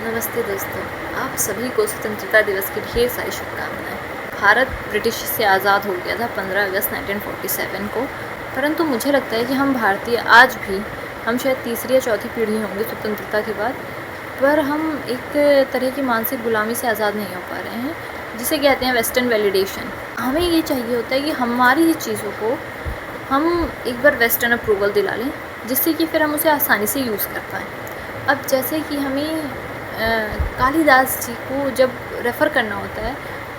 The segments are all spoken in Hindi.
नमस्ते दोस्तों, आप सभी को स्वतंत्रता दिवस की ढेर सारी शुभकामनाएं। भारत ब्रिटिश से आज़ाद हो गया था 15 अगस्त 1947 को, परंतु मुझे लगता है कि हम भारतीय आज भी, हम शायद तीसरी या चौथी पीढ़ी होंगे स्वतंत्रता के बाद, पर हम एक तरह की मानसिक गुलामी से आज़ाद नहीं हो पा रहे हैं, जिसे कहते हैं वेस्टर्न वैलिडेशन। हमें ये चाहिए होता है कि हमारी ही चीज़ों को हम एक बार वेस्टर्न अप्रूवल दिला लें, जिससे कि फिर हम उसे आसानी से यूज़ कर पाएँ। अब जैसे कि हमें कालिदास जी को जब रेफ़र करना होता है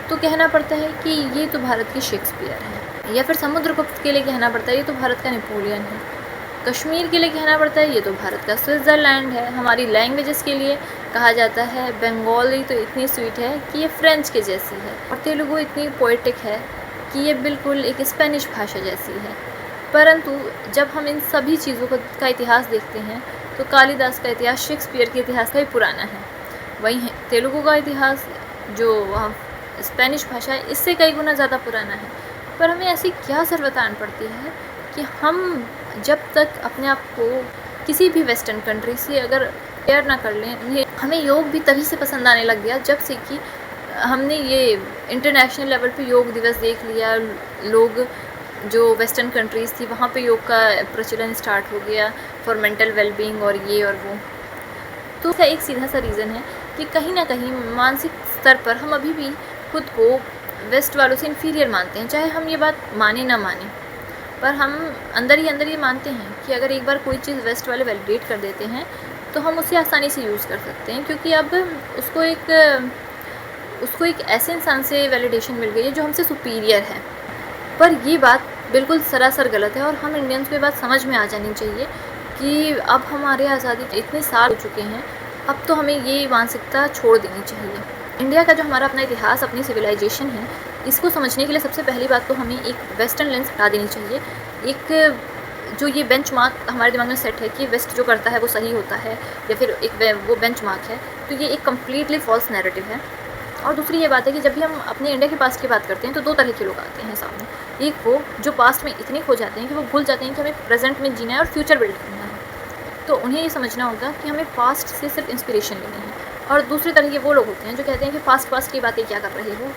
तो कहना पड़ता है कि ये तो भारत की शेक्सपियर है, या फिर समुद्रगुप्त के लिए कहना पड़ता है ये तो भारत का नेपोलियन है। कश्मीर के लिए कहना पड़ता है ये तो भारत का स्विट्ज़रलैंड है। हमारी लैंग्वेजेस के लिए कहा जाता है बंगाली तो इतनी स्वीट है कि ये फ्रेंच के जैसी है, और तेलुगु इतनी पोएटिक है कि ये बिल्कुल एक स्पेनिश भाषा जैसी है। परंतु जब हम इन सभी चीज़ों का इतिहास देखते हैं तो कालिदास का इतिहास शेक्सपियर के इतिहास का ही पुराना है। वहीं तेलुगु का इतिहास, जो स्पेनिश भाषा है, इससे कई गुना ज़्यादा पुराना है। पर हमें ऐसी क्या ज़रूरत पड़ती है कि हम जब तक अपने आप को किसी भी वेस्टर्न कंट्री से अगर कंपेयर ना कर लें। हमें योग भी तभी से पसंद आने लग गया जब से कि हमने ये इंटरनेशनल लेवल पे योग दिवस देख लिया। लोग जो वेस्टर्न कंट्रीज़ थी वहाँ पे योग का प्रचलन स्टार्ट हो गया फॉर मेंटल वेलबींग और ये और वो। तो इसका एक सीधा सा रीज़न है कि कहीं ना कहीं मानसिक स्तर पर हम अभी भी खुद को वेस्ट वालों से इन्फीरियर मानते हैं, चाहे हम ये बात माने ना माने, पर हम अंदर ही अंदर ये मानते हैं कि अगर एक बार कोई चीज़ वेस्ट वाले वैलिडेट कर देते हैं तो हम उसे आसानी से यूज़ कर सकते हैं, क्योंकि अब उसको एक ऐसे इंसान से वैलिडेशन मिल गई है जो हमसे सुपीरियर है। पर ये बात बिल्कुल सरासर गलत है, और हम इंडियंस को ये बात समझ में आ जानी चाहिए कि अब हमारे आज़ादी के इतने साल हो चुके हैं, अब तो हमें ये मानसिकता छोड़ देनी चाहिए। इंडिया का जो हमारा अपना इतिहास, अपनी सिविलाइजेशन है, इसको समझने के लिए सबसे पहली बात तो हमें एक वेस्टर्न लेंस हटा देनी चाहिए। एक जो ये बेंचमार्क हमारे दिमाग में सेट है कि वेस्ट जो करता है वो सही होता है, या फिर वो बेंचमार्क है, तो ये एक कम्प्लीटली फॉल्स नैरेटिव है। और दूसरी ये बात है कि जब भी हम अपने इंडिया के पास्ट की बात करते हैं तो दो तरह के लोग आते हैं सामने। एक वो जो पास्ट में इतने खो जाते हैं कि वो भूल जाते हैं कि हमें प्रेजेंट में जीना है और फ्यूचर बिल्ड करना है, तो उन्हें ये समझना होगा कि हमें पास्ट से सिर्फ इंस्पिरेशन लेनी है। और दूसरी तरह के वो लोग होते हैं जो कहते हैं कि पास्ट की बातें क्या कर रहे हो,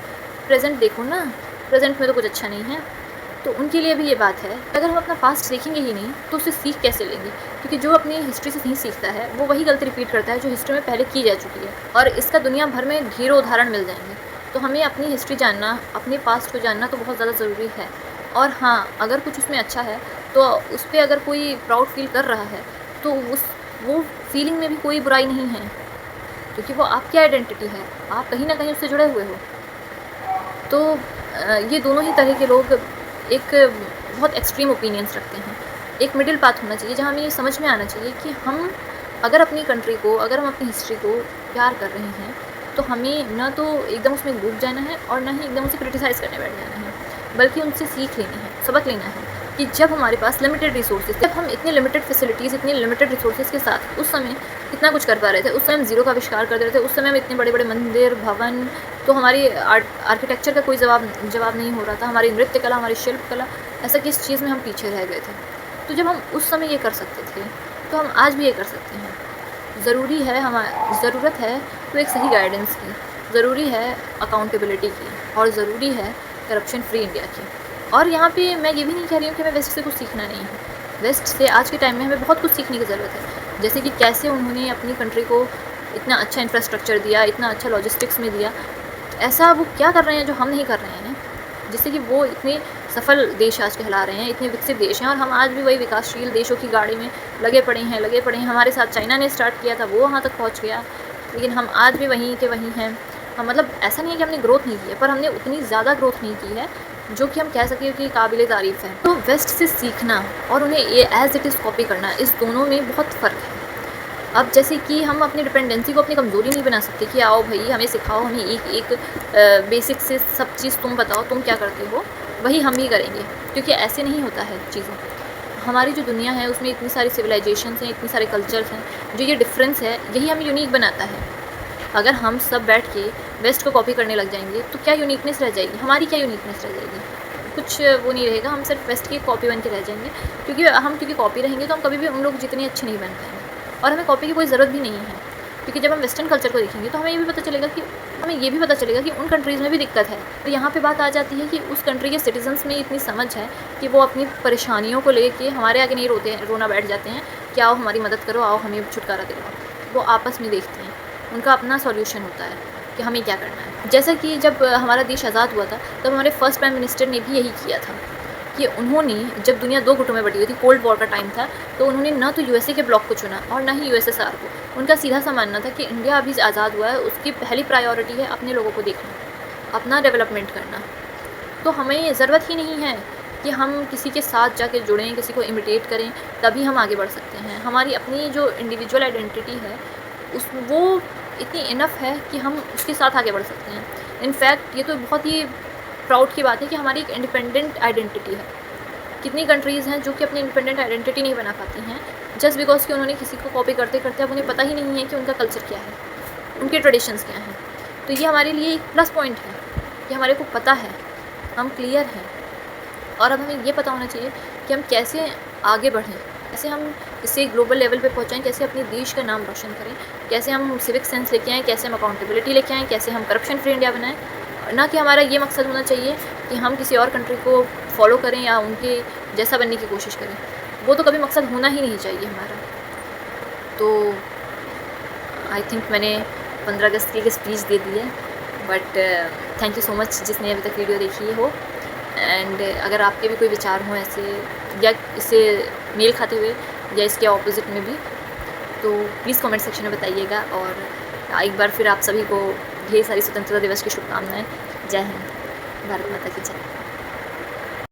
प्रेजेंट देखो ना, प्रेजेंट में तो कुछ अच्छा नहीं है। तो उनके लिए भी ये बात है, अगर हम अपना पास्ट देखेंगे ही नहीं तो उससे सीख कैसे लेंगे, क्योंकि जो अपनी हिस्ट्री से नहीं सीखता है वो वही गलती रिपीट करता है जो हिस्ट्री में पहले की जा चुकी है, और इसका दुनिया भर में ढेरों उदाहरण मिल जाएंगे। तो हमें अपनी हिस्ट्री जानना, अपने पास्ट को जानना तो बहुत ज़्यादा ज़रूरी है। और हाँ, अगर कुछ उसमें अच्छा है तो उस पर अगर कोई प्राउड फील कर रहा है तो वो फीलिंग में भी कोई बुराई नहीं है, क्योंकि वो आपकी आइडेंटिटी है, आप कहीं ना कहीं उससे जुड़े हुए हो। तो ये दोनों ही तरह के लोग एक बहुत एक्सट्रीम ओपिनियंस रखते हैं। एक मिडिल पाथ होना चाहिए जहाँ हमें ये समझ में आना चाहिए कि हम अगर अपनी कंट्री को, अगर हम अपनी हिस्ट्री को प्यार कर रहे हैं तो हमें ना तो एकदम उसमें डूब जाना है और ना ही एकदम उसे क्रिटिसाइज़ करने बैठ जाना है, बल्कि उनसे सीख लेनी है, सबक लेना है कि जब हमारे पास लिमिटेड रिसोर्सेज, जब हम इतने लिमिटेड फैसिलिटीज़, इतने लिमिटेड रिसोर्सेज के साथ उस समय कितना कुछ कर पा रहे थे, उस समय हम ज़ीरो का आविष्कार कर दे रहे थे, उस समय हम इतने बड़े बड़े मंदिर, भवन, तो हमारी आर्किटेक्चर का कोई जवाब नहीं हो रहा था, हमारी नृत्य कला, हमारी शिल्प कला, ऐसा किस चीज़ में हम पीछे रह गए थे। तो जब हम उस समय ये कर सकते थे तो हम आज भी ये कर सकते हैं। ज़रूरत है तो एक सही गाइडेंस की, ज़रूरी है अकाउंटेबिलिटी की, और ज़रूरी है करप्शन फ्री इंडिया की। और यहाँ पे मैं ये भी नहीं कह रही हूँ कि हमें वेस्ट से कुछ सीखना नहीं है। वेस्ट से आज के टाइम में हमें बहुत कुछ सीखने की ज़रूरत है, जैसे कि कैसे उन्होंने अपनी कंट्री को इतना अच्छा इंफ्रास्ट्रक्चर दिया, इतना अच्छा लॉजिस्टिक्स में दिया। ऐसा वो क्या कर रहे हैं जो हम नहीं कर रहे हैं, जिससे कि वो इतने सफल देश आज कहला रहे हैं, इतने विकसित देश हैं, और हम आज भी वही विकासशील देशों की गाड़ी में लगे पड़े हैं। हमारे साथ चाइना ने स्टार्ट किया था, वो वहाँ तक पहुँच गया, लेकिन हम आज भी वहीं के वहीं हैं। हम मतलब ऐसा नहीं है कि हमने ग्रोथ नहीं की है, पर हमने उतनी ज़्यादा ग्रोथ नहीं की है जो कि हम कह सकें कि काबिल तारीफ़ है। तो वेस्ट से सीखना और उन्हें ये एज़ इट इज़ कॉपी करना, इस दोनों में बहुत फ़र्क है। अब जैसे कि हम अपनी डिपेंडेंसी को अपनी कमज़ोरी नहीं बना सकते कि आओ भाई हमें सिखाओ, हमें एक बेसिक से सब चीज़ तुम बताओ, तुम क्या करते हो वही हम भी करेंगे, क्योंकि ऐसे नहीं होता है चीज़ें। हमारी जो दुनिया है उसमें इतनी सारी सिविलाइजेशंस हैं, इतने सारे कल्चर्स हैं, जो ये डिफरेंस है यही हमें यूनिक बनाता है। अगर हम सब बैठ के वेस्ट को कॉपी करने लग जाएंगे तो क्या यूनिकनेस रह जाएगी, हमारी क्या यूनिकनेस रह जाएगी, कुछ वो नहीं रहेगा। हम सिर्फ वेस्ट की कॉपी बन के रह जाएंगे, क्योंकि कॉपी रहेंगे तो हम कभी भी उन लोग जितने अच्छे नहीं बन पाएंगे, और हमें कॉपी की कोई ज़रूरत भी नहीं है। क्योंकि जब हम वेस्टर्न कल्चर को देखेंगे तो हमें ये भी पता चलेगा कि उन कंट्रीज़ में भी दिक्कत है। तो यहाँ पे बात आ जाती है कि उस कंट्री के सिटीजन्स में इतनी समझ है कि वो अपनी परेशानियों को लेके हमारे आगे नहीं रोना बैठ जाते हैं कि आओ हमारी मदद करो, आओ हमें छुटकारा दिलाओ। वो आपस में देखते हैं, उनका अपना सॉल्यूशन होता है कि हमें क्या करना है। जैसा कि जब हमारा देश आज़ाद हुआ था तब हमारे फर्स्ट प्राइम मिनिस्टर ने भी यही किया था कि उन्होंने, जब दुनिया 2 गुटों में बटी हुई थी, कोल्ड वॉर का टाइम था, तो उन्होंने ना तो यूएसए के ब्लॉक को चुना और ना ही यूएसएसआर को। उनका सीधा सा मानना था कि इंडिया अभी आज़ाद हुआ है, उसकी पहली प्रायोरिटी है अपने लोगों को देखना, अपना डेवलपमेंट करना। तो हमें ज़रूरत ही नहीं है कि हम किसी के साथ जाके जुड़ें, किसी को इमिटेट करें, तभी हम आगे बढ़ सकते हैं। हमारी अपनी जो इंडिविजुअल आइडेंटिटी है वो इतनी इनफ है कि हम उसके साथ आगे बढ़ सकते हैं। इनफैक्ट ये तो बहुत ही प्राउड की बात है कि हमारी एक इंडिपेंडेंट आइडेंटिटी है। कितनी कंट्रीज़ हैं जो कि अपनी इंडिपेंडेंट आइडेंटिटी नहीं बना पाती हैं जस्ट बिकॉज कि उन्होंने किसी को कॉपी करते करते अब उन्हें पता ही नहीं है कि उनका कल्चर क्या है, उनके ट्रेडिशंस क्या हैं। तो ये हमारे लिए एक प्लस पॉइंट है कि हमारे को पता है, हम क्लियर हैं, और अब हमें ये पता होना चाहिए कि हम कैसे आगे बढ़ें, कैसे हम इसे ग्लोबल लेवल पे पहुंचाएं, कैसे अपने देश का नाम रोशन करें, कैसे हम सिविक सेंस लेके आएँ, कैसे हम अकाउंटेबिलिटी लेके आएँ, कैसे हम करप्शन फ्री इंडिया बनाएं। ना कि हमारा ये मकसद होना चाहिए कि हम किसी और कंट्री को फॉलो करें या उनके जैसा बनने की कोशिश करें। वो तो कभी मकसद होना ही नहीं चाहिए हमारा। तो आई थिंक मैंने 15 अगस्त की एक स्पीच दे दी है, but thank you so much जिसने अभी तक वीडियो देखी हो। एंड अगर आपके भी कोई विचार हों ऐसे या इससे मेल खाते हुए या इसके ऑपोजिट में भी, तो प्लीज़ कमेंट सेक्शन में बताइएगा। और एक बार फिर आप सभी को ढेर सारी स्वतंत्रता दिवस की शुभकामनाएं। जय हिंद, भारत माता की जय।